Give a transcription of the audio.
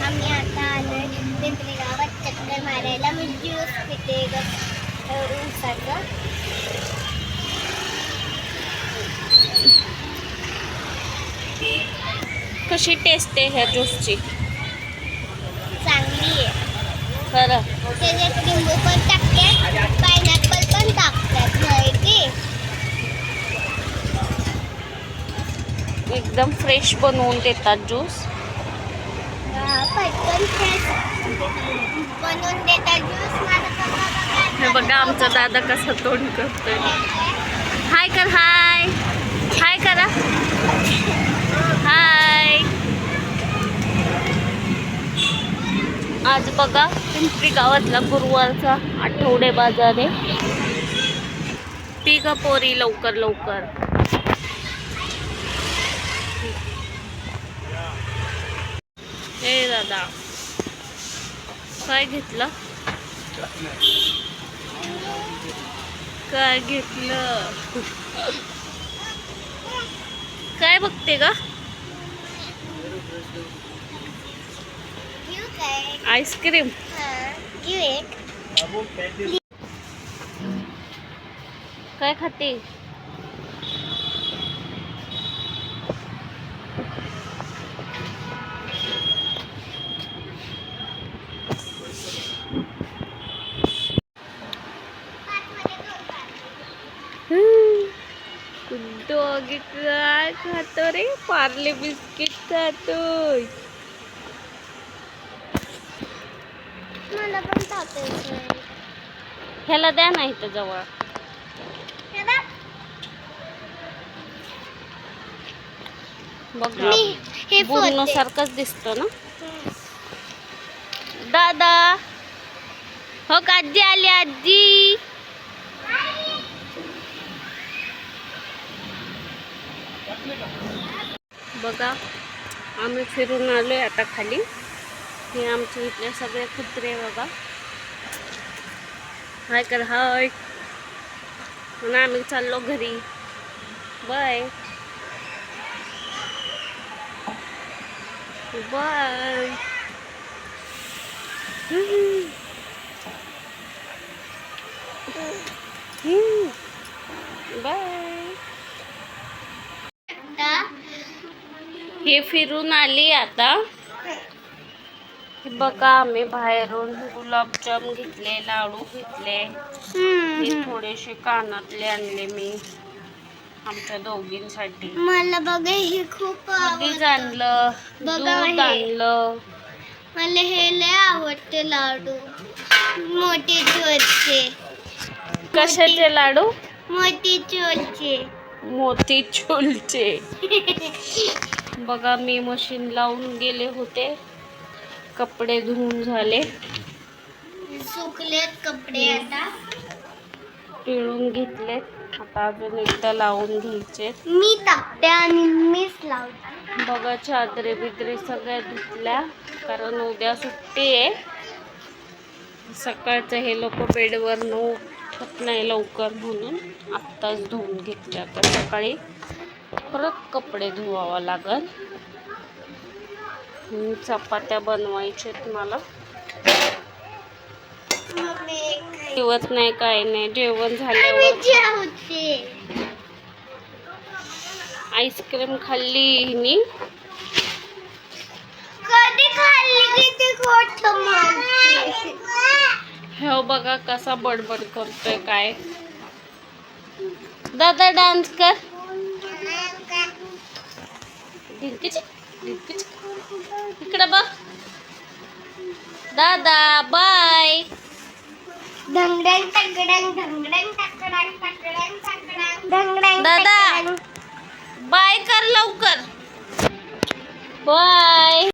आम्ही आता आलोय पिंपरी गावात चक्कर मारायला. मी ज्यूस पिते ऊसाचं. कशी टेस्ट आहे ह्या ज्यूसची? चांगली आहे खरं. त्याच्यात लिंबू पण टाकतात, पायनॅपल पण टाकतात माहिती. एकदम फ्रेश बनवून देतात ज्यूस. पटकन फ्रेश बनवून देतात ज्यूस. हे बघा आमचा दादा कसा तोंड करतोय. हाय कर. हाय हाय करा. हाय. आज बघा पिंपरी गावातला गुरुवारचा आठवडे बाजार आहे. पी ग पोरी लवकर लवकर. हे दादा काय घेतलं? काय घेतलं? काय बघते का? घेऊ काय? आईस्क्रीम. घेऊ एक. काय खाते? डॉगी काय खातो रे? पार्ले बिस्किट खातोय. मला पण टाकायचं. ह्याला द्या ना इथं जवळ. बघा हे पूर्ण सारखंच दिसतं ना दादा. हो का आजी आली? आजी बघा आम्ही फिरून आलोय आता खाली. हे आमच्या इथले सगळे कुत्रे बघा. हाय कर. हाय. म्हणून आम्ही चाललो घरी. Bye bye. बाय. हे फिरून आली आता. बघा आम्ही बाहेरून गुलाबजाम घेतले, लाडू घेतले. हे थोडेसे कानातले आणले मी आमच्या दोघींसाठी. मला बघा हे खूप दूध आणलं, दूध आणलं. मला हे लय आवडते लाडू. मोतीचूरचे. कशाचे लाडू? मोतीचूरचे. मोतीचूरचे. बघा मी मशीन लावून गेले होते. कपडे धुवून झाले. सुकलेत कपडे आता. पिळून घेतलेत. आता अजून एकदा लावून घ्यायचे. मी टाकते आणि मीच लावते. बघा चादरे बिदरे सगळ्या धुतल्या कारण उद्या सुट्टी आहे. सकाळचं हे लोक बेडवर उठत नाही लवकर म्हणून आत्ताच धुवून घेतल्या. तर सकाळी परत कपडे धुवावं लागल. चपात्या बनवायच्यात मला. जेवत नाही काय नाही. जेवण झाल्यावर आईस्क्रीम खाल्ली हिनी. कधी खाल्ली किती खोटं म्हणते. हो बघा कसा बडबड करतोय काय. दादा डान्स कर. इकडं बघ दादा. बाय. ढंगडंग टकडंग ढंगडंग टकडंग टकडंग टकडंग ढंगडंग दादा बाय कर लवकर. बाय.